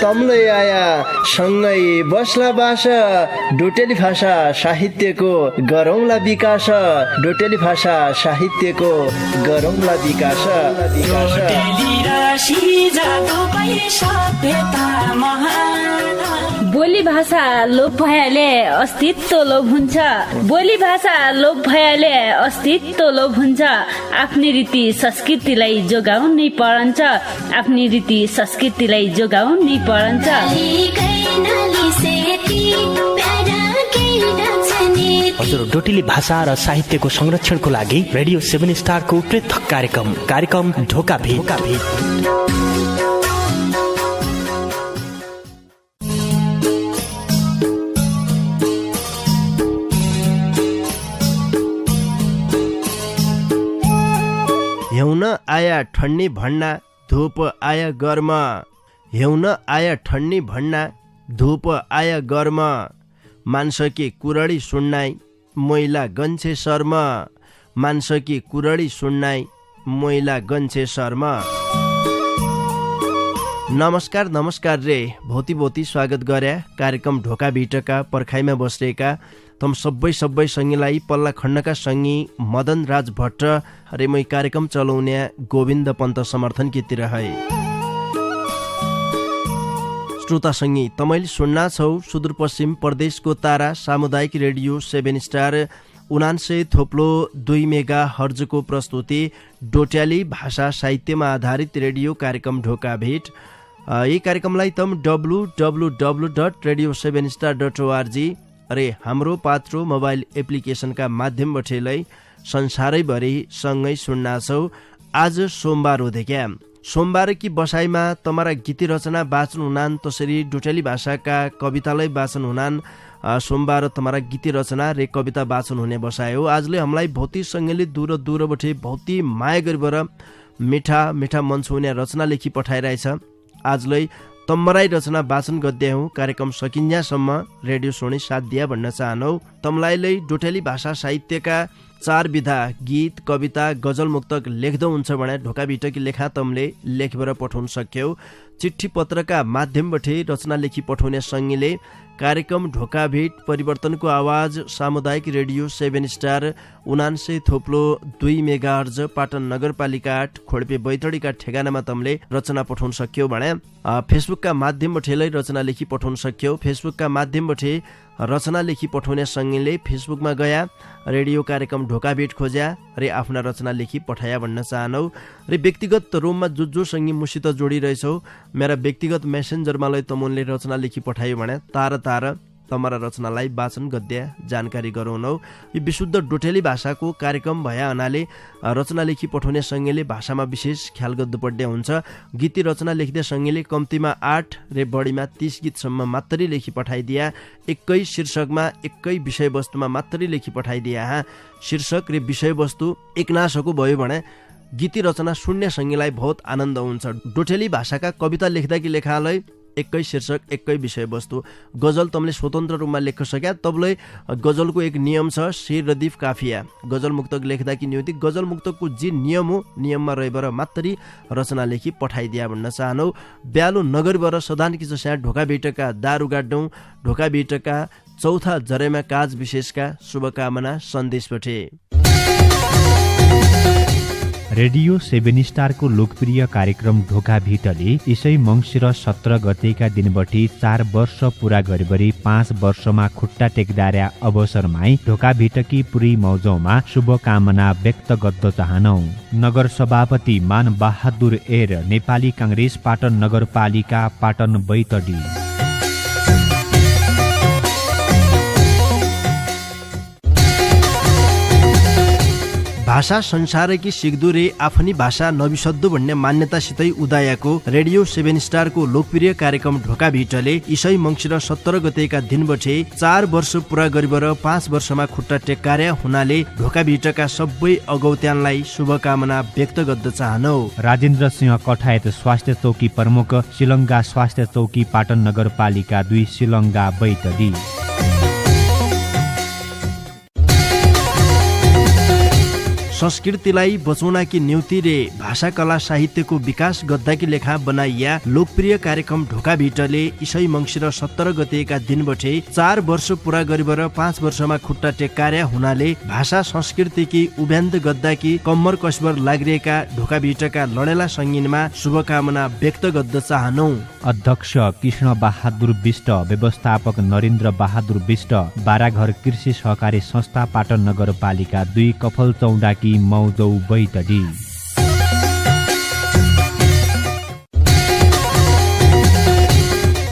तम्लै आया सँगै बस्ला बास डोटेली भाषा साहित्यको गरौँला विकास डोटेली भाषा साहित्यको गरौँला विकास बोली भाषा लोप भएले अस्तित्व लोप हुन्छ बोली भाषा लोप भएले अस्तित्व लोप हुन्छ आफ्नै रीति संस्कृतिलाई जोगाउनै पर्छ आफ्नै रीति संस्कृतिलाई जोगाउनै पर्छ हजुर डोटेली भाषा र साहित्यको संरक्षणको लागि रेडियो 7 स्टारको पृथक कार्यक्रम ढोका भेट हेउन आया ठन्नी भन्ना धूप आया गर्म हेउन आया ठन्नी भन्ना धूप आया गर्म मानसकी कुरडी सुन्नाई मैला गन्छे शर्म मानसकी कुरडी सुन्नाई मैला गन्छे शर्म। नमस्कार रे भौती स्वागत गर्या कार्यक्रम ढोका भिटका पर्खाइमा बसेका तम सबै सङ्गीलाई पल्ला खण्डका सङ्गी मदन राज भट्ट रे मै कार्यक्रम चलाउने गोविन्द पन्त समर्थन केतिर है श्रोता सङ्गी तमैले सुन्ना छौ सुदूरपश्चिम प्रदेशको तारा सामुदायिक रेडियो 7 स्टार 99.2 मेगा हर्जको प्रस्तुति डोट्याली भाषा साहित्यमा आधारित रेडियो कार्यक्रम ढोका भेट। यी कार्यक्रमलाई तम www.radio7star.org रे हाम्रो पात्रो मोबाइल एप्लिकेसनका माध्यमबाट संसारैभरि सँगै सुन्ना छौ। आज सोमबार हो क्या सोमबार की बसाइमा तमारा गीती रचना वाचन हुनान तसरी डोटेली भाषाका कवितालाई वाचन हुनान सोमबार तमारा गीती रचना रे कविता वाचन हुने बसाइ हो। आजले हामीलाई भौती सँगैले दूरबाट भौती माया गरेर मिठा मञ्च हुने रचना लेखी पठाइरहेछ। आजले तम्मराई रचना वाचन गद्या हूँ कार्यक्रम सकिन्जासम्म रेडियो सोनी साथ दिया भन्न चाहनौ। तमलाई डोटेली भाषा साहित्यका 4 विधा गीत कविता गजल मुक्तक लेख्दो हुन्छ भने ढोका भिटकी लेखा तमले लेखेर पठाउन सक्यौ। चिठी पत्रका माध्यमबाट रचना लेखी पठाउने सङ्गीले कार्यक्रम ढोका भेट परिवर्तनको आवाज सामुदायिक रेडियो 7 स्टार 99.2 मेगाहर्ज पाटन नगरपालिका 8 खोडपे बैतडीका ठेगानामा तमले रचना पठाउन सक्यौ भने फेसबुकका माध्यमबाट रचना लेखी पठाउन सक्यौ। फेसबुकका माध्यमबाट रचना लेखी पठाउने सङ्गीले फेसबुकमा गया रेडियो कार्यक्रम ढोका भेट खोज्या रे आफ्ना रचना लेखी पठाया भन्न चाहनौ। रे व्यक्तिगत रूपमा जो सङ्गी मुसित जोडिरहेछौ मेरा व्यक्तिगत मेसेन्जरमा तमुनले रचना लेखी पठायो भने तारा तमरा रचनालाई वाचन गद्य जानकारी गराउनौ। यो विशुद्ध डोटेली भाषाको कार्यक्रम भया हुनाले रचना लेखी पठाउने सङ्गीले भाषामा विशेष ख्याल गर्नुपर्ने हुन्छ। गीती रचना लेख्दै सङ्गीले कम्तीमा 8 रे बढीमा 30 गीतसम्म मात्रै लेखी पठाइदिया एकै शीर्षकमा एकै विषयवस्तुमा मात्रै लेखी पठाइदिया शीर्षक रे विषयवस्तु एकनासको भयो भने गीती रचना सुन्ने सङ्गीलाई बहुत आनन्द हुन्छ। डोटेली भाषाका कविता लेख्दा कि लेखालाई एकै शीर्षक एकै विषयवस्तु गजल तमले स्वतन्त्र रूपमा लेख्न सक्या तबले गजलको एक नियम छ शेर रदीफ काफिया गजल मुक्तक लेख्दा कि नियति गजल मुक्तकको जे नियम हो नियममा रहेर मात्रै रचना लेखी पठाइदिया भन्न चाहनौ। ब्यालो नगरबाट सदान कि जस्या ढोका भेटका दारु गाड्डौँ ढोका भेटका चौथा जरेमा काज विशेषका शुभकामना सन्देशबाट रेडियो 7 स्टारको लोकप्रिय कार्यक्रम ढोका भिटले यसै मङ्सिर 17 गतेका दिनबटी 4 वर्ष पूरा गरेबरी 5 वर्षमा खुट्टा टेक्दार्या अवसरमै ढोका भिटकी पुरी मौजौमा शुभकामना व्यक्त गर्न चाहनौ। नगर सभापति मान बहादुर एर नेपाली काङ्ग्रेस पाटन नगरपालिका पाटन बैतडी। भाषा संसारकी सिक्दुरे आफ्नी भाषा नबिसद्दो भन्ने मान्यतासितै उदायाको रेडियो 7 स्टारको लोकप्रिय कार्यक्रम ढोका भिटले इसै मङ्सिर 17 गतेका दिनबटे 4 वर्ष पूरा गरेर 5 वर्षमा खुट्टा टेक्कार्या हुनाले ढोका भिटका सबै अगौत्यानलाई शुभकामना व्यक्त गर्न चाहनौ। राजेन्द्र सिंह कठायत स्वास्थ्य चौकी प्रमुख शिलङ्गा स्वास्थ्य चौकी पाटन नगरपालिका 2 शिलङ्गा बैतडी। संस्कृतिलाई बचाउनकी निम्ति रे भाषा कला साहित्यको विकास गद्दाकी लेखा बनाइया लोकप्रिय कार्यक्रम ढोका भिटले इसै मङ्सिर 17 गतेका दिनबटे 4 वर्ष पूरा गरेर 5 वर्षमा खुट्टा टेक्कार्या हुनाले भाषा संस्कृतिकी उभ्यान्त गद्दाकी कम्मर कसबर लाग्रिएका ढोका भिटका लडेला सङ्गीनमा शुभकामना व्यक्त गर्द चाहनौ। अध्यक्ष कृष्ण बहादुर विष्ट, व्यवस्थापक नरेन्द्र बहादुर विष्ट, बाराघर कृषि सहकारी संस्था पाटन नगरपालिका 2 कफल चौडाकी मौजौ बैतडी।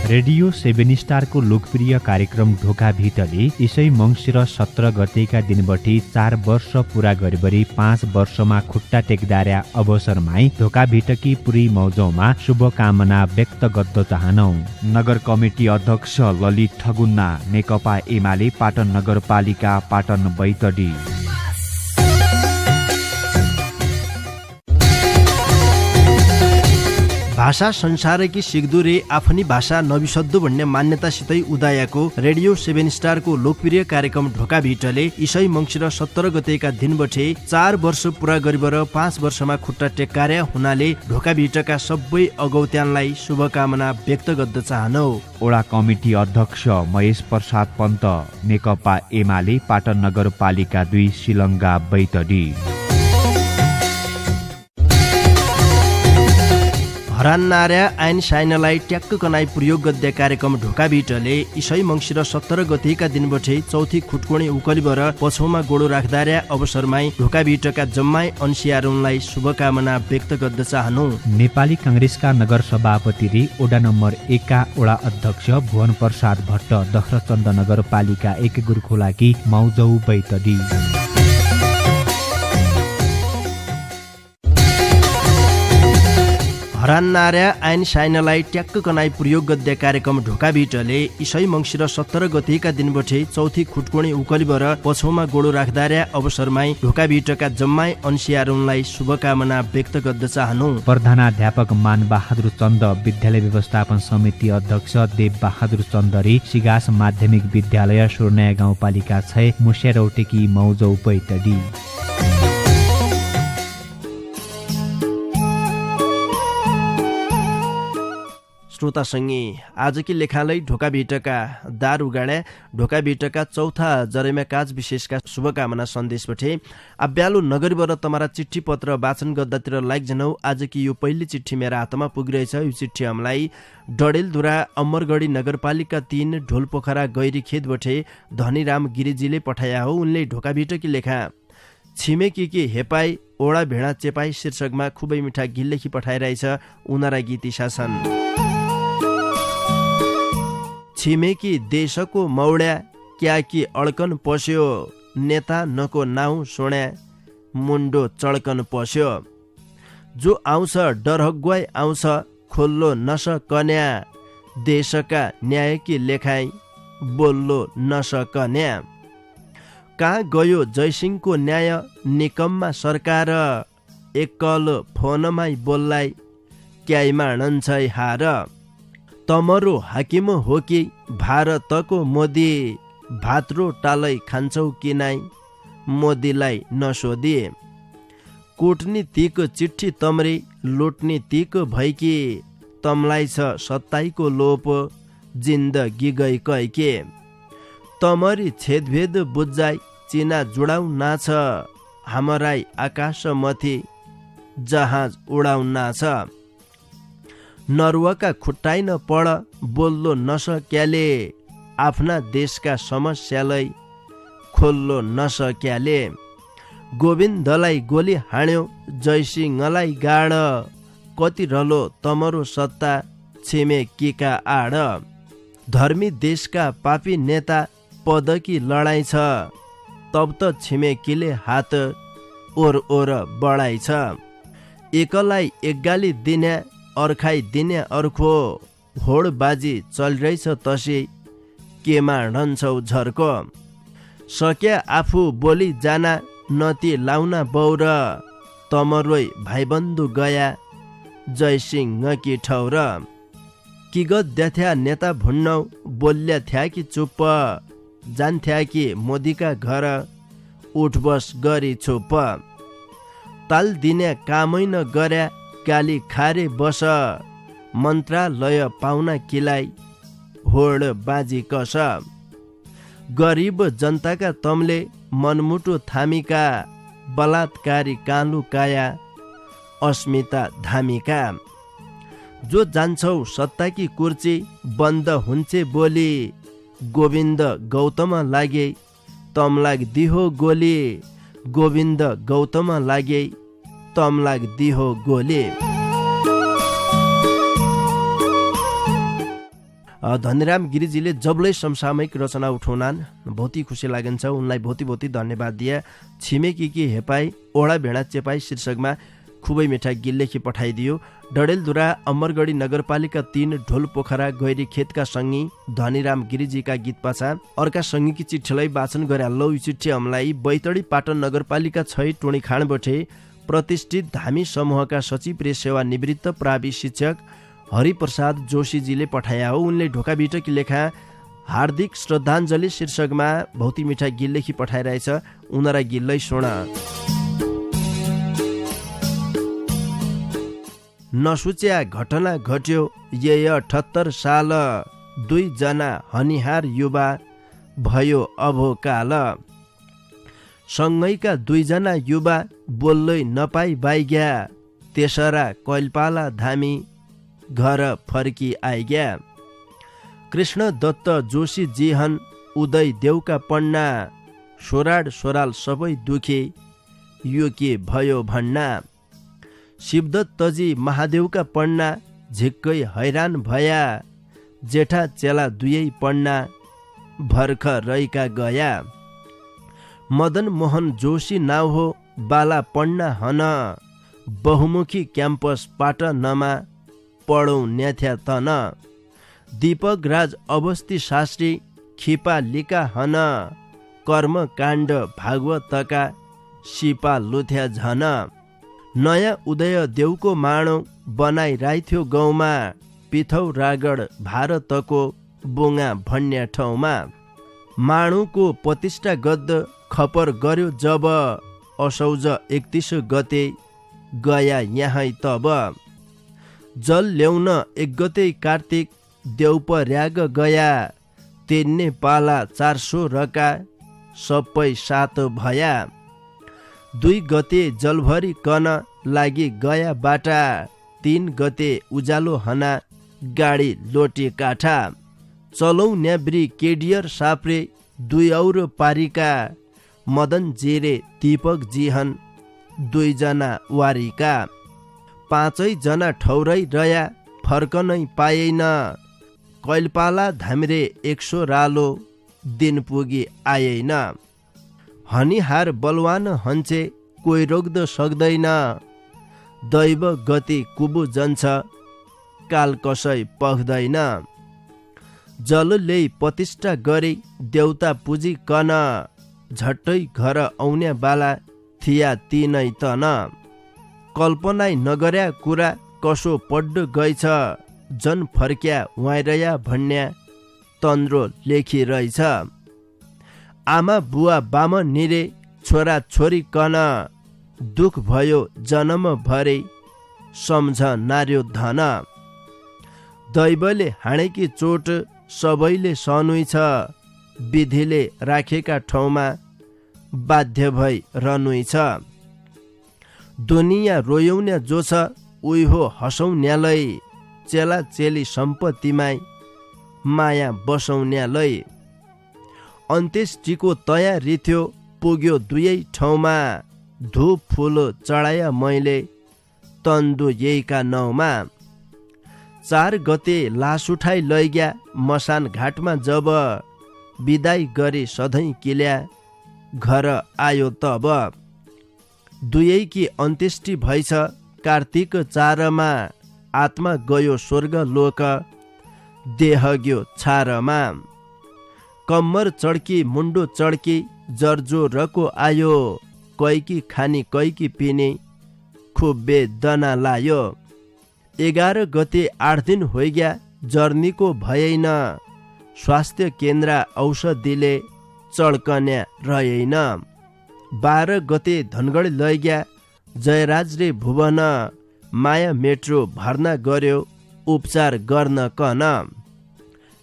रेडियो 7 स्टारको लोकप्रिय कार्यक्रम ढोका भिटले यसै मङ्सिर 17 गतेका दिनबटे 4 वर्ष पूरा गरेबरी 5 वर्षमा खुट्टा टेक्दार्या अवसरमै ढोका भिटकी पुरी मौजौमा शुभकामना व्यक्त गर्द चाहनौ। नगर कमिटी अध्यक्ष ललित ठगुन्ना, नेकपा एमाले पाटन नगरपालिका पाटन बैतडी। भाषा संसारकी सिक्दुरे आफ्नी भाषा नबिसद्दो भन्ने मान्यतासितै उदायको रेडियो 7 स्टारको लोकप्रिय कार्यक्रम ढोका भिटले इसै मङ्सिर 17 गतेका दिनबटे 4 वर्ष पूरा गरेर 5 वर्षमा खुट्टा टेक्कार्या हुनाले ढोका भिटका सबै अगौत्यानलाई शुभकामना व्यक्त गर्द चाहनौ। ओडा कमिटी अध्यक्ष महेश प्रसाद पन्त, नेकपा एमाले पाटन नगरपालिका 2 सिलङ्गा बैतडी। हरान्नार्या आइन साइनलाई ट्याक्क कनाई प्रयोग गद्य कार्यक्रम ढोका भिटले इसै मङ्सिर 17 गतेका दिनबटे चौथी खुटकोणी उकलिबर पछौमा गोडो राख्दार्या अवसरमै ढोका भिटका जम्मै अंशियारुलाई शुभकामना व्यक्त गर्द चाहनु। नेपाली कांग्रेसका नगर सभापति रे ओडा नम्बर 1 का ओडा अध्यक्ष भुवन प्रसाद भट्ट, दख्रचन्द नगरपालिका 1 गुरखोलाकी मौजौ बैतडी। हरान्नार्या आइन साइनलाई ट्याक्क कनाई प्रयोग गद्य कार्यक्रम ढोका भिटले इसै मङ्सिर 17 गतेका दिनबटे चौथी खुटकोणी उकलिबर पछौमा गोडो राख्दार्या अवसरमै ढोका भिटका जम्मै अंशियारुलाई शुभकामना व्यक्त गर्द चाहनु। प्रधानाध्यापक मान बहादुर चन्द, विद्यालय व्यवस्थापन समिति अध्यक्ष देव बहादुर चन्दरी, सिगास माध्यमिक विद्यालय सुर्नया गाउँपालिका 6 मुस्यारौटेकी मौजौ बैतडी। श्रोतासँगै आजकी लेखालाई ढोका भिटका दार उगाडे ढोका भिटका चौथा जरेमा काज विशेषका शुभकामना सन्देशपछि अब्यालो नगरीबाट तमारा चिठी पत्र वाचन गर्दातिर लाइक जनौ। आजकी यो पहिली चिठी मेरा हातमा पुगिरहेछ। यो चिठी हामीलाई डडेलधुरा अमरगढी नगरपालिका 3 ढोलपोखरा गैरी खेतबटे धनीराम गिरिजीले पठाया हो। उनले ढोका भिटकी लेखा छिमेकी कि हेपाई ओडा भेडा चेपाई शीर्षकमा खुबै मिठा गीत लेखी पठाइरहेछ। उनारा गीत शासन छिमेकी देशको मौड्या क्या कि अड्कन पस्यो, नेता नको नाउँ सोड्या मुन्डो चड्कन पस्यो। जो आउँछ डरहग्वाई आउँछ खोल्लो नस कन्या, देशका न्याय कि लेखाई बोल्लो नस कन्या। कहाँ गयो जयसिंहको न्याय निकममा सरकार, एकल फोनमै बोल्लाई क्याइमा नन्छै हार। तमरो हाकिम हो कि भारतको मोदी, भात्रो टालै खान्छौ कि नाइ मोदीलाई नसोधी। कूटनीतिको चिठी तम्री लुटनीतिको भइकी, तमलाई छ सत्ताइको लोप जिन्दगी गई कैके। तमरी छेदभेद बुझाइ चिना जुडाउ नाछ, हामराई आकाश मथि जहाज उडाउ नाछ। नरुवाका खुट्टाइ न पढ बोल्लो नसक्याले, आफ्ना देशका समस्यालाई खोल्लो नसक्याले। गोविन्दलाई गोली हाण्यो जयसिंहलाई गाड, कति रलो तमरो सत्ता छिमेकीका आड। धर्मी देशका पापी नेता पदकी लडाइ छ, तब त छिमेकीले हात ओर ओर बढाइ छ। एकलाई एक गाली दिने अर्खाइ दिने अर्को, होडबाजी चलिरहेछ तसी केमा ढन्छौ झर्को। सक्या आफू बोली जाना नती लाउना बौर, तमरोइ भाइबन्धु गया जयसिंह कि ठौर। कि गद्याथ्या नेता भुन्नौ बोल्या थ्या कि चुप्प, जान्थ्या कि मोदीका घर उठबस गरी छुप्प। ताल दिने कामै न गर्या गाली खारे बस मन्त्रालय पाउना किलाई होड बाजी कस गरिब जनताका तमले मनमुटु थामिका बलात्कारी कालु काया अस्मिता धामिका जो जान्छौ सत्ताकी कुर्ची बन्द हुन्छे बोली गोविन्द गौतम लागे तमलाग दिहो गोली गोविन्द गौतम लागे तमलाग दिहो गोली। धनीराम गिरिजीले जबलै समसामयिक रचना उठाउनान् बहुतै खुसी लागन्छ। उनलाई बहुतै धन्यवाद दिए। छिमेकी कि हेपाई ओडा भेडा चेपाई शीर्षकमा खुबै मिठा गीत लेखी पठाइदियो। डडेलधुरा अमरगढी नगरपालिका 3 ढोल पोखरा गैरी खेतका सङ्गी धनीराम गिरिजीका गीत पाछा अर्का सङ्गीकी चिठीलाई वाचन गरे लौ चिठी हमलाई बैतडी पाटन नगरपालिका 6 टोणी खाँडबटे प्रतिष्ठित धामी समूहका सचिव रे सेवा निवृत्त प्रावि शिक्षक हरिप्रसाद जोशीजीले पठाया हो। उनले ढोका बिटकी लेखा हार्दिक श्रद्धाञ्जली शीर्षकमा बहुतै मिठा गीत लेखी पठाइरहेछ। उनरा गीतलाई सुन। नसुच्या घटना घट्यो ये 78 साल 2 जना हनिहार युवा भयो अभोकाल सँगैका 2 जना युवा बोल्दै नपाई बाइग्या तेसरा कैलपाला धामी घर फर्की आइग्या कृष्ण दत्त जोशी जीहन उदय देवका पन्ना सोराड सोराल सबै दुखे यो के भयो भन्ना शिवदत्तजी महादेवका पन्ना झिक्कै हैरान भया जेठा चेला 2 पन्ना भर्ख रैका गया मदन मोहन जोशी नाउ हो बाला पन्ना हन बहुमुखी क्याम्पस पाटनमा पढौँ न्याथ्या तन दीपक राज अवस्थी शास्त्री खिपा लिका हन कर्म काण्ड भागवतका सिपा लुथ्या झन नयाँ उदय देवको माणो बनाइराइथ्यो गाउँमा पिथौ रागड भारतको बुङ्गा भन्ने ठाउँमा माणुको प्रतिष्ठा गद्द खपर गर्यो जब असौज 31 गते गया यहाँ तब जल ल्याउन 1 गते कार्तिक देउपर्याग गया तेन्ने पाला 400 रका सबै 7 भया 2 गते जलभरी कन लागि गया बाटा 3 गते उजालो हना गाडी लोटे काठा चलौ न्याब्री केडियर साप्रे 2 और पारिका मदन जेरे दीपक जीहन 2 जना वारिका 5 जना ठौरै रया फर्कनै पाएन कैलपाला धाम्रे 100 रालो दिन पुगी आएन हनिहार बलवान हन्छे कोही रोक्द सक्दैन दैव गति कुबु जन्छ काल कसै पख्दैन जल ल्याई प्रतिष्ठा गरी देउता पुजी कन झट्टै घर आउने बाला थिया तिनै तन कल्पनाइ नगर्या कुरा कसो पड्ड गइछ जन फर्क्या वाइरया भन्या तन्द्रो लेखिरहेछ आमा बुवा बाम निरे छोरा छोरी कन दुख भयो जन्म भरे सम्झ नार्यो धन दैवले हाणेकी चोट सबैले सनुइ छ विधिले राखेका ठाउँमा बाध्य भई रनुइ छ दुनियाँ रोयौन्या जो छ उही हो हँसौन्यालै चेला चेली सम्पत्तिमाई माया बसौन्यालै अन्त्येष्टिको तयारी थियो पुग्यो 2 ठाउँमा धूप फुलो चढाया मैले तन्दु यहीका 9मा 4 गते लास उठाइ लैग्या मसान घाटमा जब बिदाई गरी सधैँ किल्या घर आयो तब 2 की अन्त्येष्टि भइछ कार्तिक 4मा आत्मा गयो स्वर्ग लोक देह ग्यो छारमा कम्मर चड्की मुन्डो चड्की जर्जो रको आयो कैकी खानी कैकी पिने खुब्बे दना लायो 11 गते 8 दिन होइग्या जर्नीको भएन स्वास्थ्य केन्द्र औषधिले चड्कन्या रहेन 12 गते धनगढ लैग्या जयराज रे भुवन माया मेट्रो भर्ना गर्यो उपचार गर्न कन।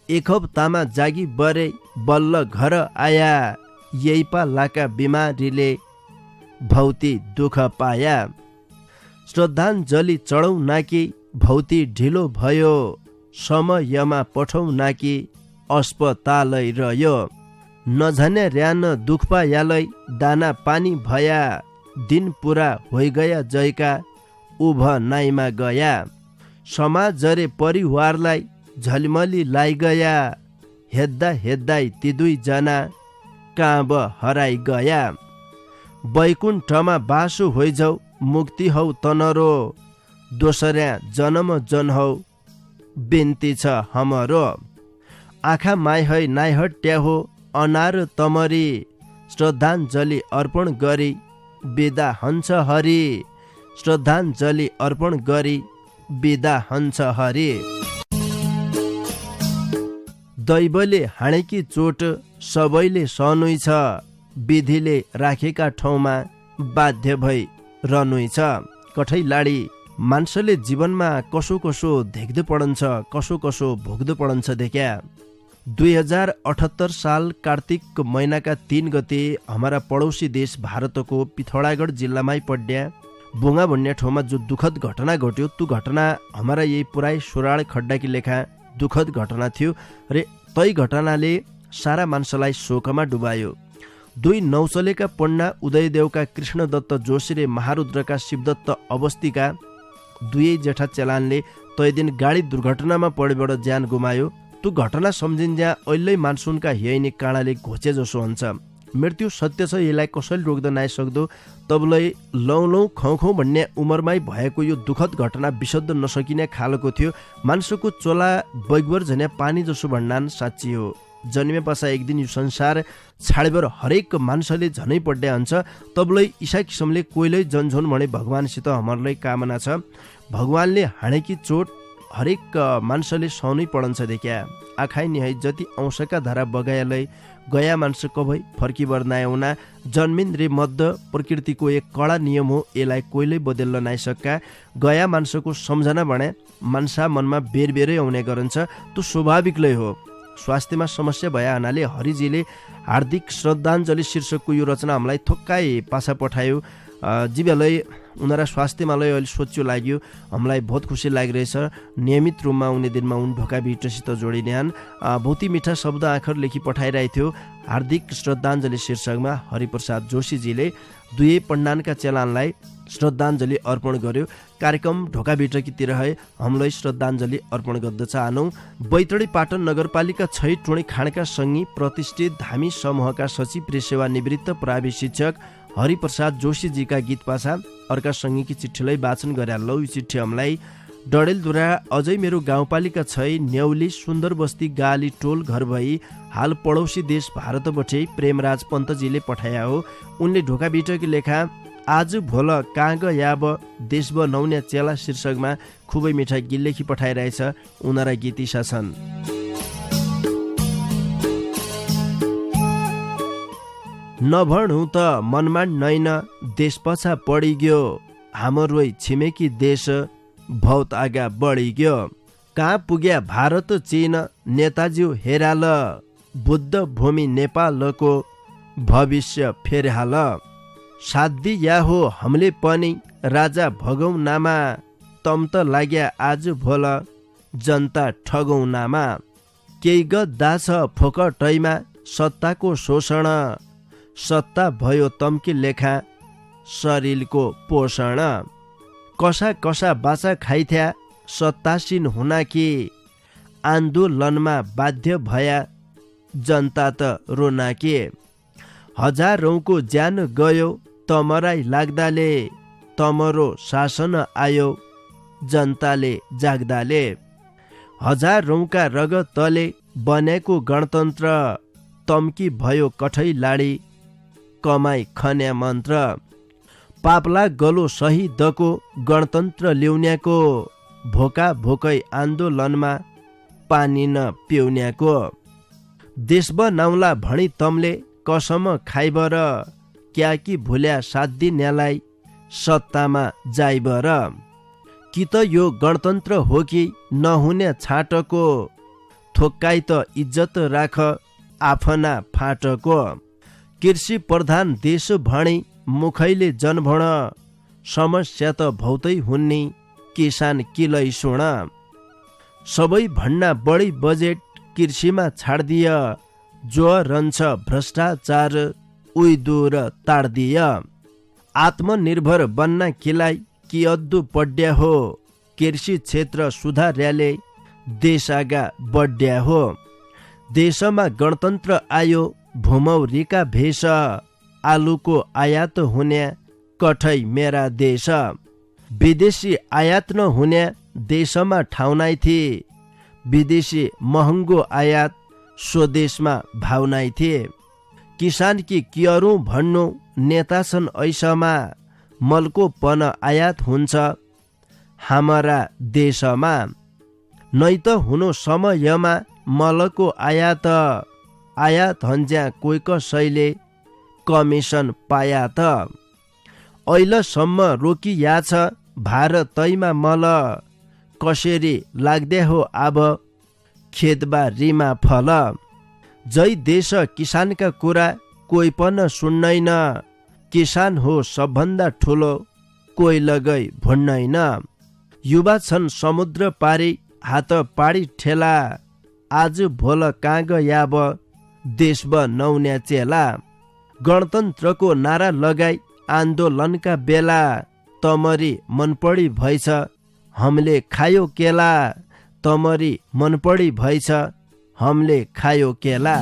एक हप्तामा जागी बरे बल्ल घर आया यही पालाका बिमारीले भौती दुःख पाया। श्रद्धाञ्जली चढौँ नाकि भौती ढिलो भयो समयमा पठाउँ नाकि अस्पतालै रह्यो। नझने र्यान दुख पायालै दाना पानी भया दिन पुरा होइगया जयका उभ नाइमा गया। समाज रे परिवारलाई झलमली लाई गया हेद्दा हेद्दै ती दुईजना काँब हराइ गया। बैकुण्ठमा बासु होइजौ मुक्ति हौ तनरो दोस्रा जन्म जन हौ बिन्ती छ हमरो। आँखा माइ है नाइ हट्या हो अनार तमरी श्रद्धाञ्जली अर्पण गरी बिदा हन्छ हरि। श्रद्धाञ्जली अर्पण गरी बिदा हन्छ हरि। दैवले हाणेकी चोट सबैले सहनुइ छ विधिले राखेका ठाउँमा बाध्य भई रहनुइ छ। कठै लाडी मान्छेले जीवनमा कसो कसो देख्दो पडन्छ कसो कसो भोग्दो पडन्छ देख्या। 2078 साल कार्तिक महिनाका 3 गते हमारा पडोसी देश भारतको पिथौरागढ जिल्लामै पड्या बुङ्गा भन्ने ठाउँमा जो दुखद घटना घट्यो त्यो घटना हमारा यही पुराई सोराड खड्डाकी लेखा दुखद घटना थियो र तै घटनाले सारा मान्छेलाई शोकमा डुबायो। 2 नौचलेका पण्डा उदयदेवका कृष्णदत्त जोशी र महारुद्रका शिवदत्त अवस्थीका 2 जेठा चेलानले तै दिन गाडी दुर्घटनामा परेबाट ज्यान गुमायो। त्यो घटना सम्झिन्ज्या अहिले मानसुनका हियाइने काँडाले घोचे जसो हुन्छ। मृत्यु सत्य छ यसलाई कसैले रोक्न नसक्दो। तबलै लौ लौ खौ खौ भन्ने उमेरमै भएको यो दुखद घटना बिसद्ध नसकिने खालको थियो। मान्छेको चोला बैगवर झन्या पानी जसो भन्नान साँच्ची हो। जन्मे पछा एक दिन यो संसार छाडेबर हरेक मान्छेले झनै पड्या हुन्छ। तबलै ईसा किसिमले कोइलै जनझोन भने भगवानसित हामीहरूलाई कामना छ। भगवानले हाणेकी चोट हरेक मान्छेले सहनै पडन्छ देख्या। आखाइ निहाइ जति औँसका धारा बगायालै गया मान्छे कभै फर्की बर्नाउना जन्मिन रे मध्य प्रकृतिको एक कडा नियम हो। यसलाई कोइलै बदल्न नसक्का। गया मान्छेको सम्झना भने मान्छा मनमा बेर बेरै आउने गरिन्छ त्यो स्वाभाविकलै हो। स्वास्थ्यमा समस्या भए हुनाले हरिजीले हार्दिक श्रद्धाञ्जली शीर्षकको यो रचना हामीलाई थोक्काइ पासा पठायो। जीवलाई उनीहरा स्वास्थ्यमा अहिले सोच्यो लाग्यो हामीलाई बहुत खुसी लागिरहेछ। नियमित रूपमा आउने दिनमा उन ढोका भित्रसित जोडिने हन्। बहुती मिठा शब्द आखर लेखी पठाइरहेको थियो। हार्दिक श्रद्धाञ्जली शीर्षकमा हरिप्रसाद जोशीजीले 2 पण्डानका चेलानलाई श्रद्धाञ्जली अर्पण गर्यो। कार्यक्रम ढोका भित्रकीतिर है हामीलाई श्रद्धाञ्जली अर्पण गर्दछ। आनौ बैतडी पाटन नगरपालिका 6 टोणी खाँडका सङ्गी प्रतिष्ठित धामी समूहका सचिव र सेवानिवृत्त प्रावि शिक्षक हरिप्रसाद जोशीजीका गीत पाछा अर्का सङ्गीकी चिठीलाई वाचन गरे। लौ यो चिठी हामीलाई डडेलधुरा अझै मेरो गाउँपालिका 6 न्याउली सुन्दर बस्ती गाली टोल घर भई हाल पडोसी देश भारतबाटै प्रेमराज पन्तजीले पठाया हो। उनले ढोका भित्रकी लेखा आज भोल काग याब देश बनाउने चेला शीर्षकमा खुबै मिठा गीत लेखी पठाइरहेछ। उनीहरा गीत यी छन्। नभणु त मनमा नैन देश पछा पडिग्यो हाम्रो छिमेकी देश बहुत आगा बढिग्यो। कहाँ पुग्या भारत चीन नेताजी हेराल बुद्ध भूमि नेपालको भविष्य फेरहाल। साध्य या हो हामीले पनि राजा भगौ नामा तम त लाग्या आज भोल जनता ठगौ नामा। केही गद्दा छ फोकटैमा सत्ताको शोषण सत्ता भयो तम्की लेखा शरीरको पोषण। कसा कसा बाचा खाइथ्या सत्तासीन हुना कि आन्दोलनमा बाध्य भया जनता त रोना के। हजारौंको ज्यान गयो तमराई लाग्दाले तमरो शासन आयो जनताले जाग्दाले। हजारौंका रगतले बनेको गणतन्त्र तम्की भयो कठै लाडी कमाई खन्या मन्त्र। पापला गलो शहीदको गणतन्त्र ल्याउन्याको भोका भोकै आन्दोलनमा पानी न पिउन्याको। देश बनाउला भणी तमले कसम खाइबर क्या कि भुल्या 7 दिनलाई सत्तामा जाइबर। कि त यो गणतन्त्र हो कि नहुने छाटको, थोक्काइ त इज्जत राख आफ्ना फाटको। कृषि प्रधान देश भणी मुखैले जनभण, समस्या त भौतै हुन्नी किसान किलै सुण। सबै भन्ना बढी बजेट कृषिमा छाड्दिय, जो रहन्छ भ्रष्टाचार उही दूर ताड्दिय। आत्मनिर्भर बन्न किलाई कि अद्दु पड्या हो, कृषि क्षेत्र सुधार्याले देश आगा बढ्या हो। देशमा गणतन्त्र आयो भूमौरीका भेष, आलुको आयात हुने कठै मेरा देश। विदेशी आयात नहुने देशमा ठाउँ नाइ थिए, विदेशी महँगो आयात स्वदेशमा भाउ नाइ थिए। किसान कि क्यरू भन्नु नेता छन् ऐसमा, मलको पन आयात हुन्छ हाम्रा देशमा। नै त हुनु समयमा मलको आयात, आयात हन्ज्या कोही कसैले कमिसन पाया त। अहिलेसम्म रोकिया छ भारतैमा मल, कसरी लाग्दै हो अब खेतबारीमा फल। जै देश किसानका कुरा कोही पनि सुन्दैन, किसान हो सबभन्दा ठुलो कोही लगै भुन्दैन। युवा छन् समुद्र पारी हात पाडी ठेला, आज भोल कहाँ गयाब देश बनाउने चेला। गणतन्त्रको नारा लगाई आन्दोलनका बेला, तमरी मनपडी भएछ हामीले खायो केला, तमरी मनपडी भएछ हामीले खायो केला।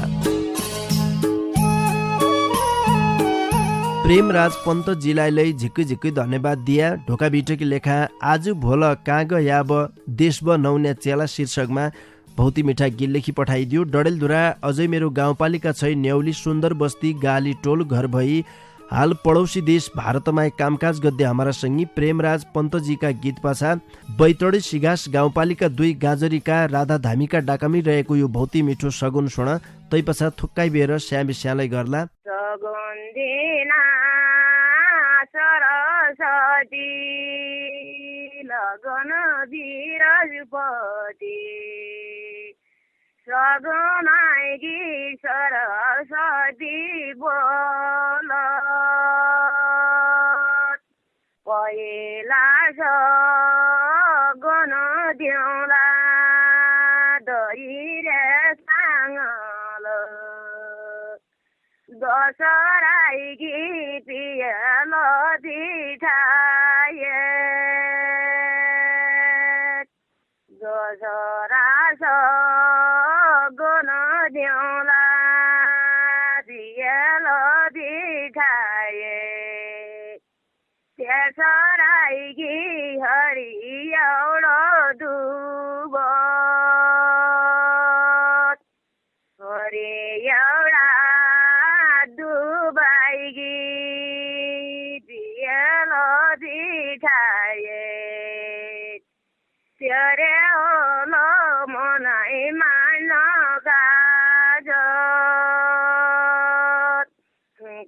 प्रेमराज पन्तजीलाई झिक्कै झिक्कै धन्यवाद दिया। ढोका बिटकी लेखा आज भोल कहाँ गयाब देश बनाउने चेला शीर्षकमा भौती मिठा गीत लेखी पठाइदियो। डडेलधुरा अझै मेरो गाउँपालिका छै न्याउली सुन्दर बस्ती गाली टोल घर भई हाल पडोसी देश भारतमा कामकाज गद्दे हमारा संगी प्रेमराज पन्तजीका गीत पाछा बैतडी सिगास गाउँपालिका 2 गाजरीका राधा धामीका डाकामी रहेको यो भौती मिठो सगुन सुन। तै पछा थुक्काइ बेर स्यामी स्यालै गर्ला। सरस्वती लगन बिराजपति, सगुनाइकी सरस्वती बोल, पहिला सगुन दिउँला दहिरे साङ्गल, दसराइकी पियल दिठाए, दसरा सगुन दिउँला पियल दिठाए, त्यसराइकी हरियौडो दुब, हरियौडा दुबाइकी पियल दिठाए, तेरे होलो मनै मान काज,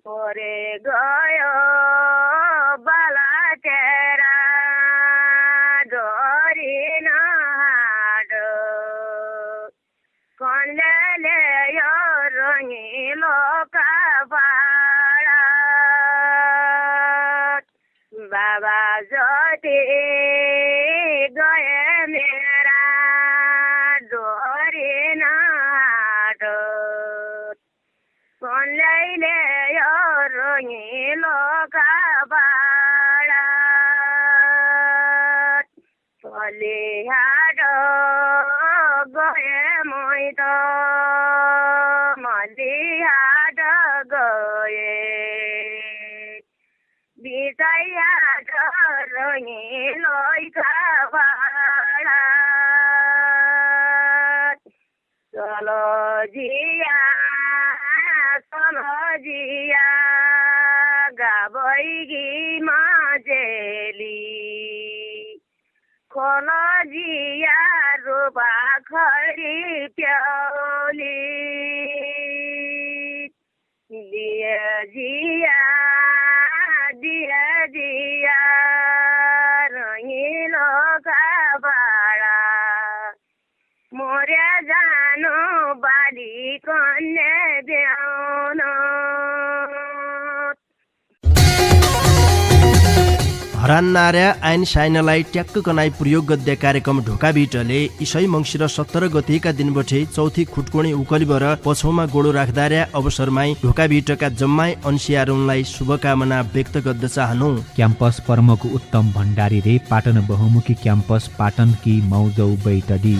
परे गयो बाला तेरा डोरी नहाड, कन्ले यो रङ्गिलो कापाडा, बाबा जति गए मेरा डोरी नहाड, कन्ले यो रङ्गिलो कापाडा, पलिहाट गए मै त मलिहाट गए, बिचाइहाट रङ्गिलो कापाडा, चलो जिया जिया गाबैगी माझेली, खोल जिया रोबा खरी प्याउली, दिया जिया दिया जिया हरान नार्या आइन साइनलाई ट्याक्क कनाई प्रयोग गद्य कार्यक्रम ढोकाभिटले इसै मङ्सिर 17 गतेका दिनबठे चौथी खुटकोणी उकलिबर पछौमा गोडो राख्दार्या अवसरमाई ढोकाभिटका जम्माई अन्सियारुनलाई शुभकामना व्यक्त गर्द चाहनु। क्याम्पस प्रमुख उत्तम भण्डारी रे पाटन बहुमुखी क्याम्पस पाटन की मौजौ बैतडी।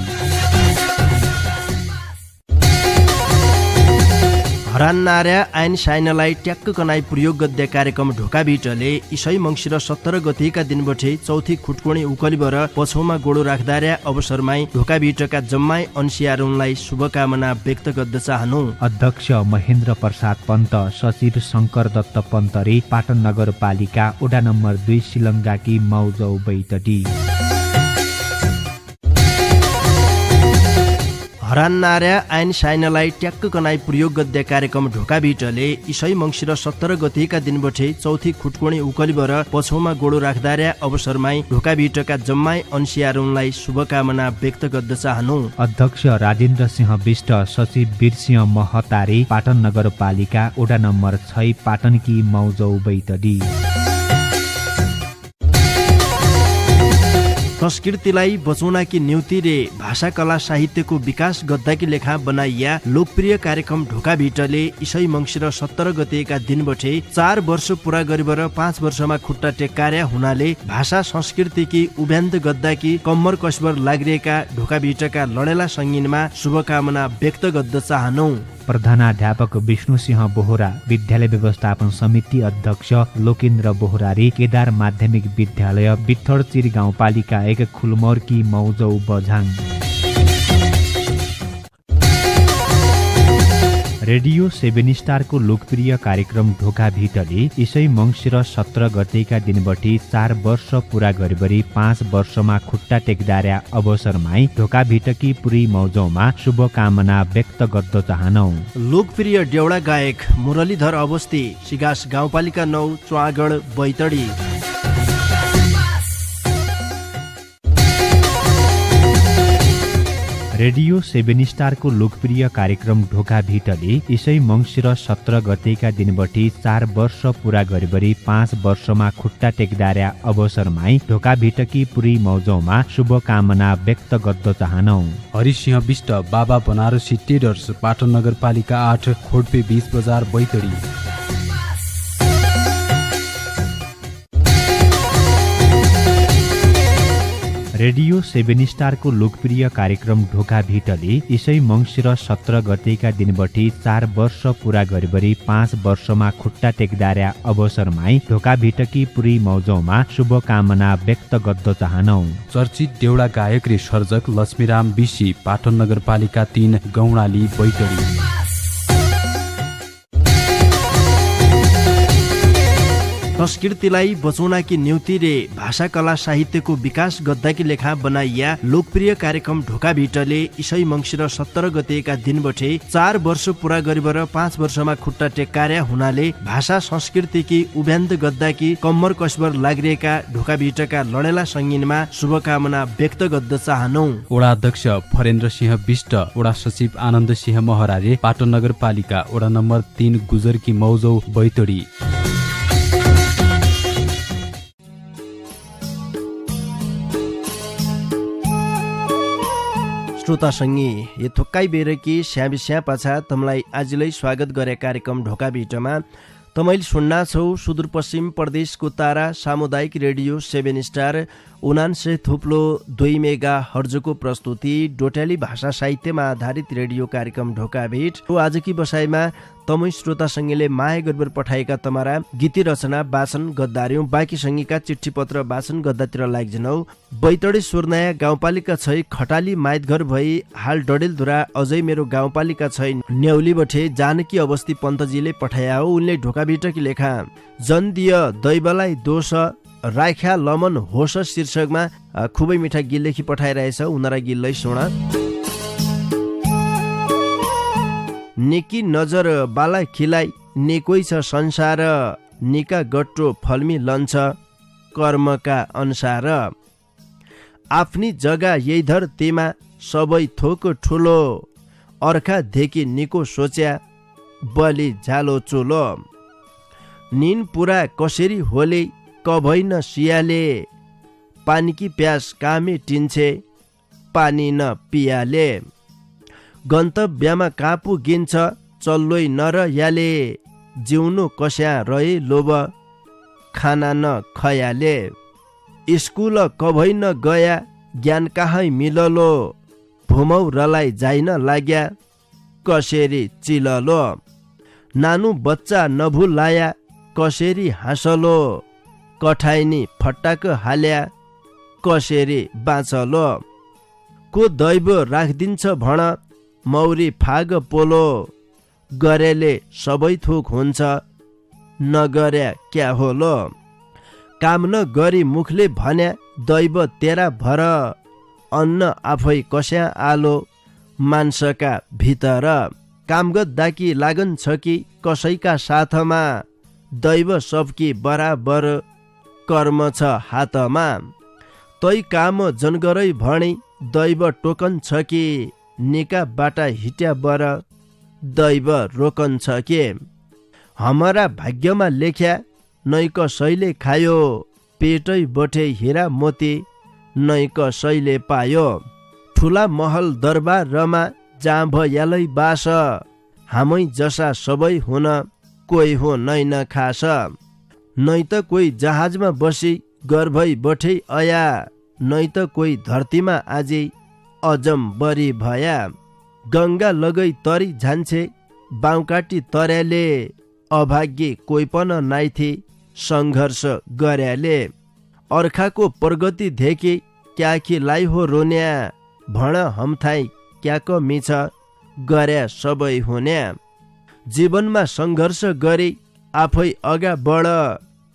हरान नार्या आइन साइनलाई ट्याक्क कनाई प्रयोग गद्य कार्यक्रम ढोकाभिटले इसै मङ्सिर 17 गतेका दिनबठे चौथी खुटकोणी उकलिबर पछौमा गोडो राख्दार्या अवसरमाई ढोकाभिटका जम्माई अन्सियारुनलाई शुभकामना व्यक्त गर्द चाहनु। अध्यक्ष महेन्द्र प्रसाद पन्त, सचिव शङ्कर दत्त पन्त रे पाटन नगरपालिका वडा नम्बर 2 सिलङ्गाकी मौजौ बैतडी। हरान नार्या आइन साइनलाई ट्याक्क कनाई प्रयोग गद्य कार्यक्रम ढोकाभिटले इसै मङ्सिर 17 गतेका दिनबठे चौथी खुटकोणी उकलिबर पछौमा गोडो राख्दार्या अवसरमाई ढोकाभिटका जम्माई अन्सियारुनलाई शुभकामना व्यक्त गर्द चाहनु। अध्यक्ष राजेन्द्र सिंह विष्ट, सचिव वीरसिंह महतारे पाटन नगरपालिका वडा नम्बर 6 पाटनकी मौजौ बैतडी। संस्कृतिलाई बचाउनाकी निम्ति रे भाषा कला साहित्यको विकास गद्दाकी लेखा बनाइया लोकप्रिय कार्यक्रम ढोकाभिटले इसै मङ्सिर 17 गतेका दिनबठे 4 वर्ष पूरा गरिबर 5 वर्षमा खुट्टा टेक्कार्या हुनाले भाषा संस्कृतिकी उभ्यान्त गद्दाकी कम्मर कसबर लाग्रिएका ढोकाभिटका लडेला सङ्गीनमा शुभकामना व्यक्त गर्द चाहनु। प्रधानाध्यापक विष्णु सिंह बोहरा, विद्यालय व्यवस्थापन समिति अध्यक्ष लोकेन्द्र बोहरा रे केदार माध्यमिक विद्यालय बित्थडचिर गाउँपालिका 1 खुलमौरकी मौजौ बझाङ। रेडियो 7 स्टारको लोकप्रिय कार्यक्रम ढोकाभिटले इसै मङ्सिर 17 गतेका दिनबठे 4 वर्ष पूरा गरिबरी 5 वर्षमा खुट्टा टेक्दार्या अवसरमाई ढोकाभिटकी पुरी मौजौमा शुभकामना व्यक्त गर्द चाहनौ। लोकप्रिय डेउडा गायक मुरलीधर अवस्थी, सिगास गाउँपालिका 9 च्वागड बैतडी। रेडियो 7 स्टारको लोकप्रिय कार्यक्रम ढोकाभिटले इसै मङ्सिर 17 गतेका दिनबठे 4 वर्ष पूरा गरिबरी 5 वर्षमा खुट्टा टेक्दार्या अवसरमाई ढोकाभिटकी पुरी मौजौमा शुभकामना व्यक्त गर्द चाहनौ। हरिसिंह विष्ट, बाबा बनारसी टेडर्स, पाटन नगरपालिका 8 खोडपे 20 बजार बैतडी। रेडियो 7 स्टारको लोकप्रिय कार्यक्रम ढोकाभिटले इसै मङ्सिर 17 गतेका दिनबठे 4 वर्ष पूरा गरिबरी 5 वर्षमा खुट्टा टेक्दार्या अवसरमाई ढोकाभिटकी पुरी मौजौमा शुभकामना व्यक्त गर्द चाहनौ। चर्चित डेउडा गायक रे सर्जक लक्ष्मीराम बिसी, पाटन नगरपालिका 3 गौडाली बैतडी। संस्कृतिलाई बचाउनाकी निम्ति रे भाषा कला साहित्यको विकास गद्दाकी लेखा बनाइया लोकप्रिय कार्यक्रम ढोकाभिटले इसै मङ्सिर 17 गतेका दिनबठे 4 वर्ष पूरा गरिबर 5 वर्षमा खुट्टा टेक्कार्या हुनाले भाषा संस्कृतिकी उभ्यान्त गद्दाकी कम्मर कसबर लाग्रिएका ढोकाभिटका लडेला सङ्गीनमा शुभकामना व्यक्त गर्द चाहनौ। वडा अध्यक्ष फरेन्द्र सिंह विष्ट, वडा सचिव आनन्द सिंह महराले पाटन नगरपालिका वडा नम्बर 3 गुजरकी मौजौ बैतडी। श्रोता सङ्गी यो थोक्काइ बेरकी स्याबिस्या पाछा तमलाई आजलाई स्वागत गरे कार्यक्रम ढोकाभिटमा तमैले सुन्ना छौ सुदूरपश्चिम प्रदेशको तारा सामुदायिक रेडियो 7 स्टार 79.2 मेगा हर्जको प्रस्तुति डोट्याली भाषा साहित्यमा आधारित रेडियो कार्यक्रम ढोकाभिट। आजकी बसाइमा तमै श्रोता सङ्गीले माया गरबर पठाएका तमारा गीती रचना वाचन गद्दार्यौं। बाँकी सङ्गीका चिठी पत्र वाचन गद्दातिर लाग्जनौ। बैतडी सुर्नाया गाउँपालिका 6 खटाली माइतघर भई हाल डडेलधुरा अझै मेरो गाउँपालिका 6 न्याउली बठे जानकी अवस्थी पन्तजीले पठाया हो। उनले ढोकाभिटकी लेखा जन दिय दैवलाई दोष राख्या लमन होस शीर्षकमा खुबै मिठा गीत लेखी पठाइरहेछ। उनीरा गीतलाई सुना। नेकी नजर बाला खिलाइ नेकोइ छ संसार, निका गट्टो फल्मी लन्छ कर्मका अनुसार। आफ्नी जग्गा यही धर तेमा सबै थोक ठुलो, अर्खा देखि निको सोच्या बलि झालो चुलो। निन पुरा कसरी होले कभै न सियाले पानीकी प्यास कामे टिन्छे पानी न पियाले गन्तव्यमा कहाँ पुगिन्छ चल्लोइ नर याले जिउनु कस्या रहे लोभ खाना न खयाले स्कुल कभै न गया ज्ञान कहाँ मिललो भुमौ रलाई जाइ न लाग्या कसरी चिललो नानु बच्चा नभुलाया कसरी हाँसलो कठाइनी फटाक हाल्या कसरी बाँचलो को दैव राखिदिन्छ भण मौरी फाग पोलो गरेले सबै थोक हुन्छ नगर्या क्या होलो काम न गरी मुखले भन्या दैव तेरा भर अन्न आफै कस्या आलो मान्छका भित्र काम गर्दाकी लागन छ कि कसैका साथमा दैव सबकी बराबर कर्म छ हातमा तै काम जनगरै भणी दैव टोकन छ कि निका बाटा हिट्या बर दैव रोकन छ के हमारा भाग्यमा लेख्या नै कसैले खायो पेटै बठे हिरा मोती नै कसैले पायो ठुला महल दरबारमा जहाँ भयालै बास हामै जसा सबै हुन कोही हो नै न खास नै त कोही जहाजमा बसी गर्भै बठे अया नै त कोही धरतीमा आजै अजम बरी भया गङ्गा लगै तरी झान्छे बाउकाटी तर्याले अभाग्य कोही पन नाइथे सङ्घर्ष गर्याले अर्खाको प्रगति धेके क्याखी लाई हो रोन्या भण हमथाई क्याक मिछ गर्या सबै हुन्या जीवनमा सङ्घर्ष गरे आफै अगा बढ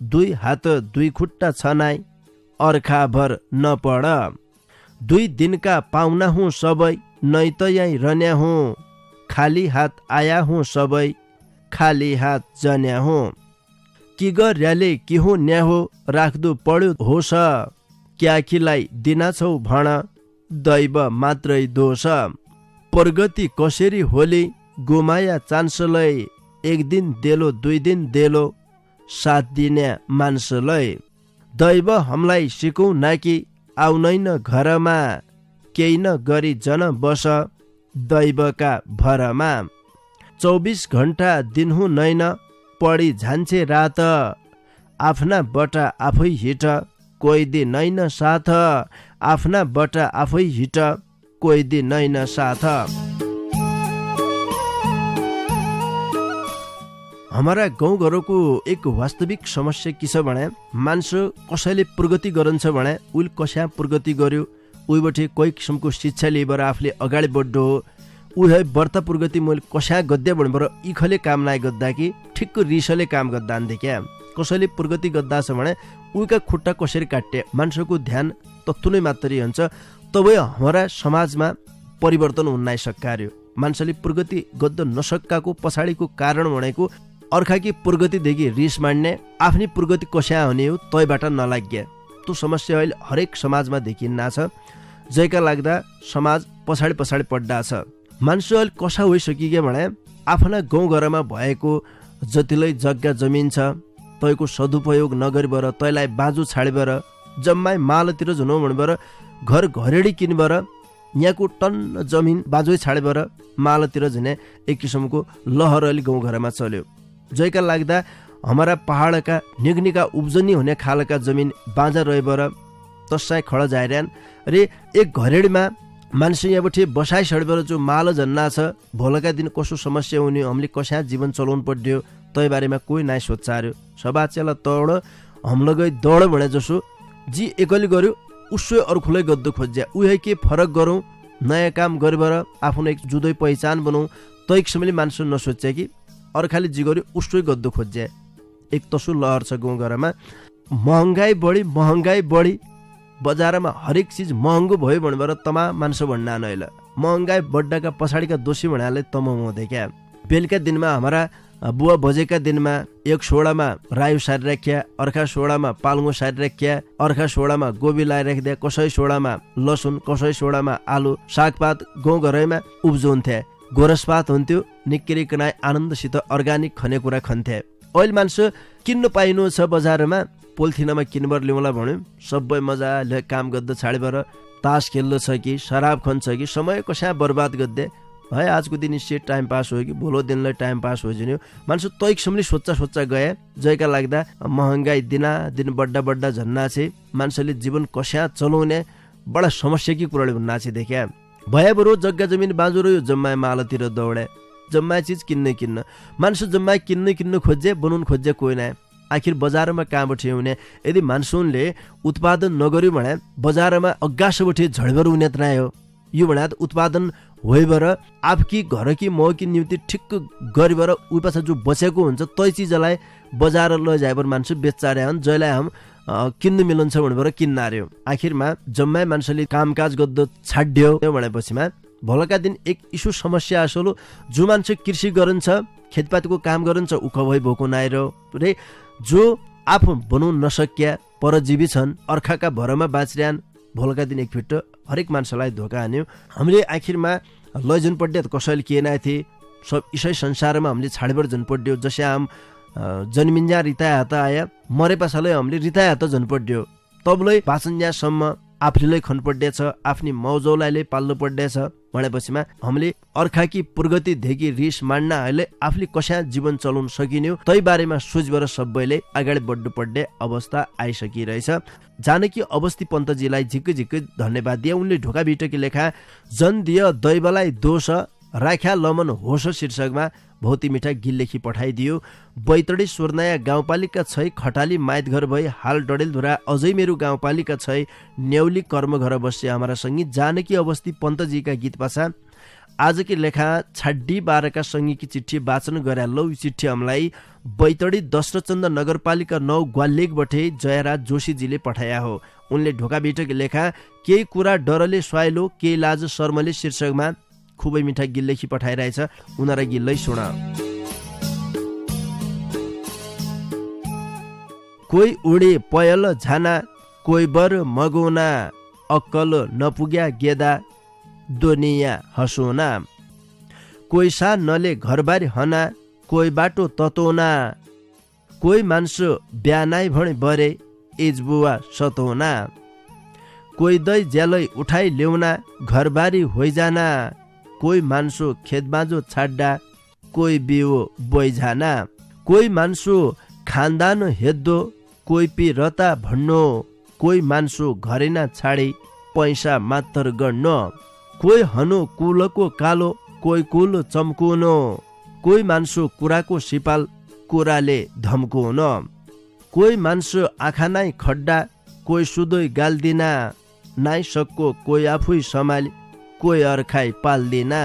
दुई हात दुई खुट्टा छनाई अर्खाभर नपढ दुई दिनका पाहुना हुँ सबै नै त यहीँ रन्या हुँ खाली हात आया हुँ सबै खाली हात जन्या हुँ कि गर्याले कि हो न्या हो राख्दु पढ्यो होस क्याखीलाई दिना छौ भण दैव मात्रै दोष प्रगति कसरी होली गुमाया चान्सलाई एक दिन देलो दुई दिन देलो साथ दिने मान्छेलाई दैव हमलाई सिकौ नाकि आउनै न घरमा केही न गरी जन बस दैवका भरमा 24 घण्टा दिन हुँदैन पढी झान्छे रात आफ्ना बटा आफै हिट कोही दिनैन साथ आफ्ना बटा आफै हिट कोही दिनैन साथ हमारा गाउँघरको एक वास्तविक समस्या के छ भने मान्छे कसैले प्रगति गरन्छ भने उले कस्या प्रगति गर्यो उहीबाट कोही किसिमको शिक्षा लिएर आफूले अगाडि बढ्दो हो उहे बढ्ता प्रगति मैले कस्या गद्या भनेर इखले काम नाइ गद्दा कि ठिक्क रिसले काम गद्दा अन्थे क्या कसैले प्रगति गद्दा छ भने उहीका खुट्टा कसरी काट्टे मान्छेको ध्यान तत्तुनै मात्रै हुन्छ तबै हाम्रा समाजमा परिवर्तन हुन नाइ सक्कार्यो मान्छेले प्रगति गद्द नसक्काको पछाडिको कारण भनेको अर्खाकी प्रगतिदेखि रिस मान्ने आफ्नै प्रगति कस्या हुने हो तैबाट नलाग्या त्यो समस्या अहिले हरेक समाजमा देखिन्ना छ जैका लाग्दा समाज पछाडि पड्डा छ मान्छे अहिले कसा होइसकिगे भने आफ्ना गाउँघरमा भएको जतिलै जग्गा जमिन छ तैको सदुपयोग नगरिबर तैलाई बाजु छाडेर जम्मै मालतिर झुनो भनेर घर घरेडी किनबर यहाँको टन्न जमिन बाजु छाडेर मालतिर झुने एक किसिमको लहर अहिले गाउँघरमा चल्यो जैका लाग्दा हमारा पहाडका निग्निका उब्जनी हुने खालका जमिन बाँझा रहेबर तस्साई खडा जाइरहन् रे एक घरेडीमा मान्छे यहाँबाट बसाइ सडेर जो माल जन्ना छ भोलका दिन कसो समस्या हुने हामीले कस्या जीवन चलाउनु पर्यो तै बारेमा कोही नाइ सोचार्यो सबाचेला तौड हमलो गई दौड भने जसो जी एकले गर्यो उसै अर्कोलाई गद्दो खोज्या उहे के फरक गरौँ नयाँ काम गरेर आफ्नो एक जुदै पहिचान बनाऊ तै किसिमले मान्छे नसोच्या कि अर्खाले जी गर्यो उसै गद्दो खोज्या एक तसो लहर छ गाउँघरमा महँगाई बढी बजारमा हरेक चीज महँगो भयो भनेर तमा मान्छे भन्ना नैल महँगाई बढ्दाका पछाडिका दोषी भन्नाले तम हुँदै क्या बेलुका दिनमा हाम्रा बुवा बजेका दिनमा एक सोडामा रायो सारी राख्या अर्का सोडामा पालुङो सारी राख्या अर्का सोडामा गोबी लाएर राख्दै कसै सोडामा लसुन कसै सोडामा आलु सागपात गाउँघरैमा उब्जाउँथे गोरसपात हुन्थ्यो निक्किरिकनाइ आनन्दसित अर्गानिक खानेकुरा खन्थे अहिले मान्छे किन्न पाइनु छ बजारमा पोलिथिनमा किनबर ल्याउँला भन्यो सबै मजाले काम गर्दा छाडेर तास खेल्दो छ कि शराब खन्छ कि समय कसा बर्बाद गर्दे है आजको दिन से टाइम पास हो कि भोलो दिनलाई टाइम पास हो जिन्यो मान्छे तैकसम्मले सोच्चा गए जयका लाग्दा महँगाई दिन बड्डा झन्ना छे मान्छेले जीवन कसा चलाउने बडा समस्या कि कुराले भन्ना छे देखा भए बरु जग्गा जमिन बाजु र यो जम्मा मालतिर दौडे जम्मा चिज किन्न मान्छे जम्मा किन्न खोजे बनाउन खोजे कोही नै आखिर बजारमा कहाँबाट हुने यदि मान्छौले उत्पादन नगर्यो भने बजारमा अगासबाट झडबर हुने त हो यो भने उत्पादन होइबर आपकी घर कि म कि निम्ति ठिक्क गरिबर उ पाछा जो बचेको हुन्छ तै चिजलाई बजार लैजाइबर मान्छे बेच्चारे हन् जयलाई हम किन्न मिलन्छ भनेर किन्न आर्यो आखिरमा जम्मै मान्छेले कामकाज गर्द छाड्यो भनेपछिमा भोलका दिन एक इस्यु समस्या आसलो जो मान्छे कृषि गरिन्छ खेतपातीको काम गरिन्छ उख भइ भोको नाइरो रे जो आफू बनाउन नसक्या परजीवी छन् अर्खाका भरमा बाँचिरहन् भोलका दिन एक फिट हरेक मान्छेलाई धोका हान्यो हामीले आखिरमा लैजन पड्डे कसैले के नै थिए सब इसै संसारमा हामीले छाडेबर जन पड्यो जसै हम जन्मिन्जा रिताया हात आया मरे पाछाले हामीले रिताया हात जन पड्यो तबलै बाँचन्जासम्म आफूले खन पड्डेछ आफ्नी मौजौलाले पाल्नु पड्डेछ भनेपछिमा हामीले अर्खाकी प्रगति देखि रिस मान्न अहिले आफूले कसा जीवन चलाउन सकिन्यो तै बारेमा सोचबर सबैले अगाडि बढ्नु पर्ने अवस्था आइसकिरहेछ जानकी अवस्थी पन्तजीलाई झिक्कै धन्यवाद दिए उनले ढोका भिटकी लेखा जन दिय दैवलाई दोष राख्या लमन होस शीर्षकमा भौती मिठा गीत लेखी पठाइदियो बैतडी स्वर्णया गाउँपालिका छै खटाली माइतघर भई हाल डडेलधुरा अझै मेरो गाउँपालिका छै न्याउली कर्मघर बस्या हमारा संगीत जानकी अवस्थी पन्तजीका गीत पाछा आज की लेखा छाड्डी 12 का संगी की चिट्ठी वाचन गरे लौ चिट्ठी हमलाई बैतडी दशरथचन्द नगरपालिका 9 ग्वालेक बटे जयराज जोशीजीले पठाया हो उनले ढोका भिटकी लेखा केही कुरा डरले स्वाइलो केही लाज शर्मले शीर्षकमा खुबै मिठा गीत लेखी पठाइरहेछ उनीहरा गीतलाई सुन कोही उडे पयल झाना कोही बर मगोना अक्कल नपुग्या गेदा दुनिया हसोना कोही सा नले घरबारी हना कोही बाटो ततोना कोही मान्छे ब्यानाइ भणे बरे इजबुवा सतोना कोही दै ज्यालै उठाइ ल्याउना घरबारी होइजाना कोही मान्छे खेतबाजो छाड्डा कोही बिउ बोइजाना कोही मान्छे खानदान हेद्दो कोही पि रता भन्नो कोही मान्छे घरेना छाडी पैसा मात्र गर्न कोही हनु कुलको कालो कोही कुल चम्कुनो कोही मान्छे कुराको सिपाल कुराले धम्कुन कोही मान्छे आँखा नाइ खड्डा कोही सुधोइ गाल्दिना नाइ सक्को कोही आफै सम्हाली कोही अर्खाइ पाल्दिना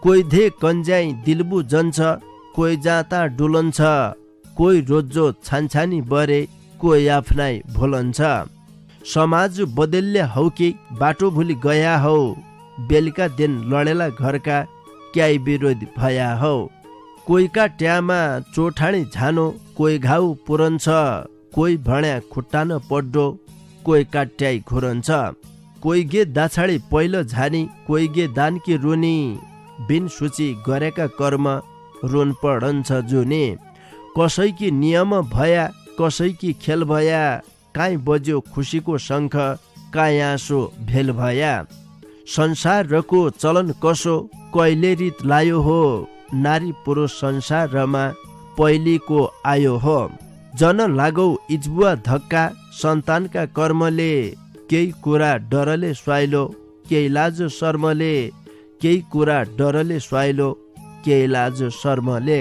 कोही धे कन्ज्याई दिलबु जन्छ कोही जाता डुलन्छ कोही रोज्जो छानछानी बरे कोही आफ्नै भोलन्छ समाज बदल्य हौ कि बाटो भुली गया हौ बेलुका दिन लडेला घरका क्याइ विरोध भया हौ कोहीका ट्यामा चोठाणी झानो कोही घाउ पुरन्छ कोही भण्या खुट्टान पड्डो कोही काट्याई घुरन्छ कोही गे दाछाडी पहिलो झानी कोही गे दानकी रुनी बिन सूची गरेका कर्म रोन पढन्छ जुनी कसैकी नियम भया कसैकी खेल भया काहीँ बज्यो खुसीको शङ्ख काहीँ आँसो भेल भया संसारको चलन कसो कहिले रित लायो हो नारी पुरुष संसारमा पहिलेको आयो हो जन लागौ इजबुवा धक्का सन्तानका कर्मले केही कुरा डरले स्वाइलो केही लाज शर्मले केही कुरा डरले स्वाइलो केही लाज शर्मले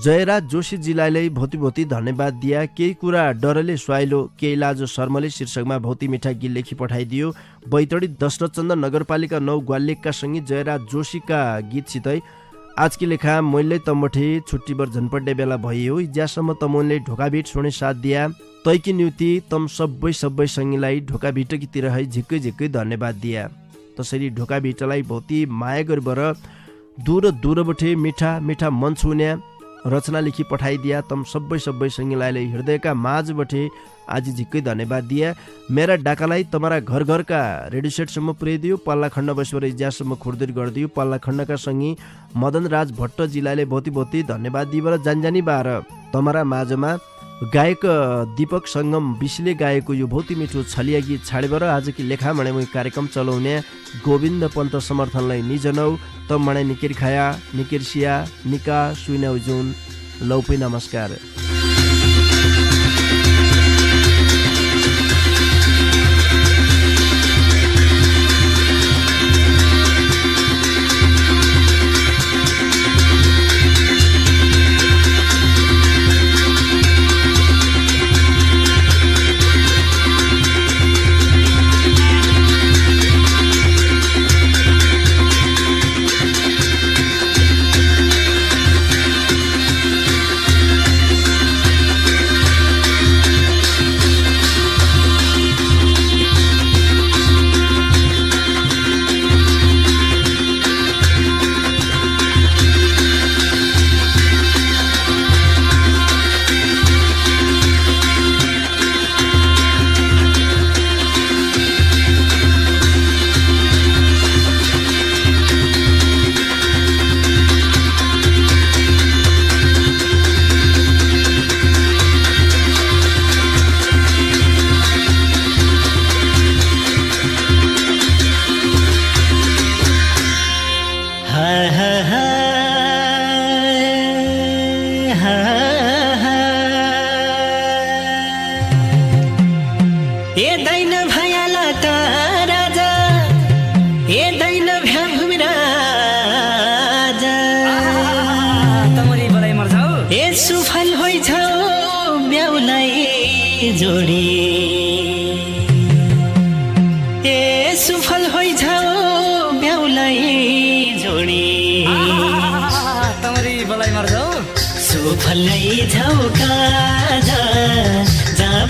जयराज जोशीजीलाई भौती धन्यवाद दिया केही कुरा डरले स्वाइलो केही लाज शर्मले शीर्षकमा भौती मिठा गीत लेखी पठाइदियो बैतडी दशरथचन्द नगरपालिका 9 ग्वालेकका सङ्गीत जयराज जोशीका गीतसितै आज की लेखा मैले तमठी छुट्टीबर झनपड्डे बेला भयो ज्यासम्म तमोनले ढोका भिट सुने साथ दिया तैकी नियुति तम सबै सङ्गीलाई ढोका भिटकीतिर है झिक्कै धन्यवाद दिया त्यसरी ढोका भिटलाई भौती माया गरेर दूरबटे मिठा मन छुन्या रचना लेखी पठाइदिया तम सबै सङ्गीलाई हृदयका माझबटे आज झिक्कै धन्यवाद दिया मेरा डाकालाई तमारा घरका रेडियो सेटसम्म पुर्याइदियो पल्ला खण्ड बसेर इज्यासम्म खुर्दिर गरिदियो पल्ला खण्डका सङ्गी मदन राज भट्टजीलाई भौती धन्यवाद दिएर जानजानी बार तमरा माझमा गायक दीपक सङ्गम विशले गाएको यो भौती मिठो छलिया गीत छाडेबर आजकी लेखा मणे कार्यक्रम चलाउने गोविन्द पन्त समर्थनलाई निजनौ त मणे निकिर खाया निकिर सिया निका सुइनौ जुन लौपै नमस्कार।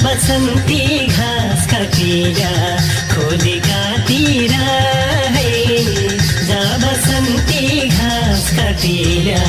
बसंती घास काटिया खोली काटिरा है जा बसंती घास काटिया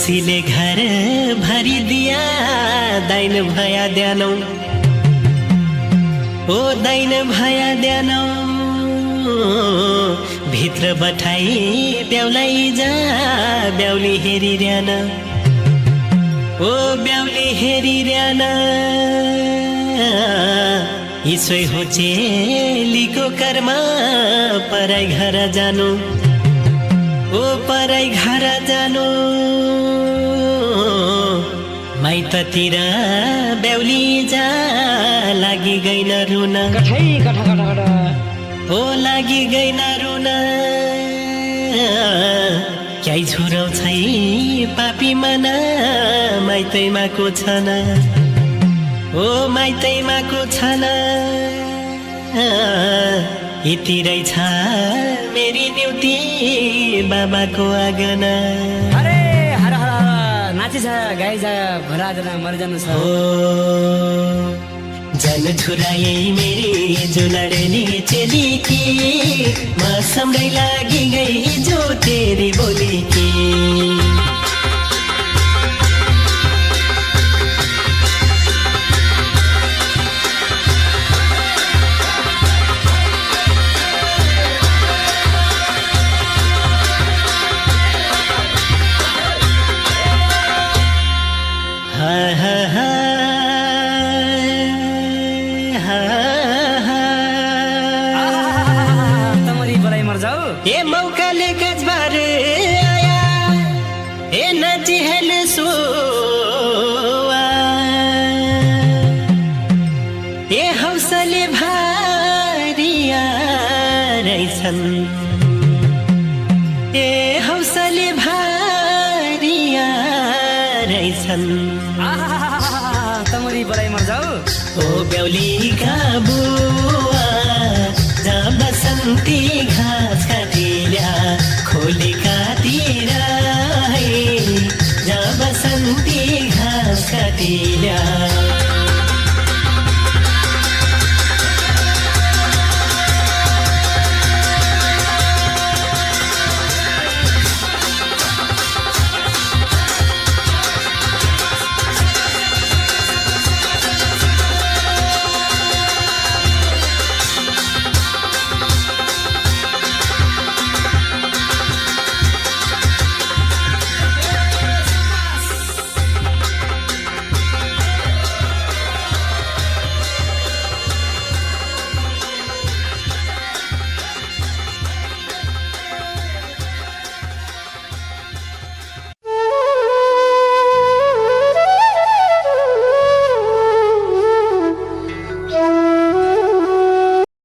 खुसीले घर भरी दिया दाइन भया ध्यानौ ओ दाइन भया ध्यानौ भित्र बठाई ब्याउलाई जा ब्याउली हेरी र्यान ओ ब्याउली हेरी र्यान इसै हो चेलीको कर्म पराई घर जानु ओ पराई घर जानु माइततिर ब्याउली जा लागि गइन रुन ओ लागि गइन रुन क्याइ छोराउ छै पापी मन माइतैमा को छन ओ माइतैमा को छन यति रहेछ मेरी न्युती बाबाको आँगन गाई जा भराजना मरजानु छ जन छुराए मेरी जो लड़नी चली की माँ सम्झै लागि गई जो तेरी बोली की ए मौकाले गजबार आया ए नजिहल सोआ ए हौसा बराई मर जाऊ ओ बेहुलीका बुवा जहाँ बसन्ती घाँस काटिल्या खोली काटेर है जहाँ बसन्ती घाँस काटिल्या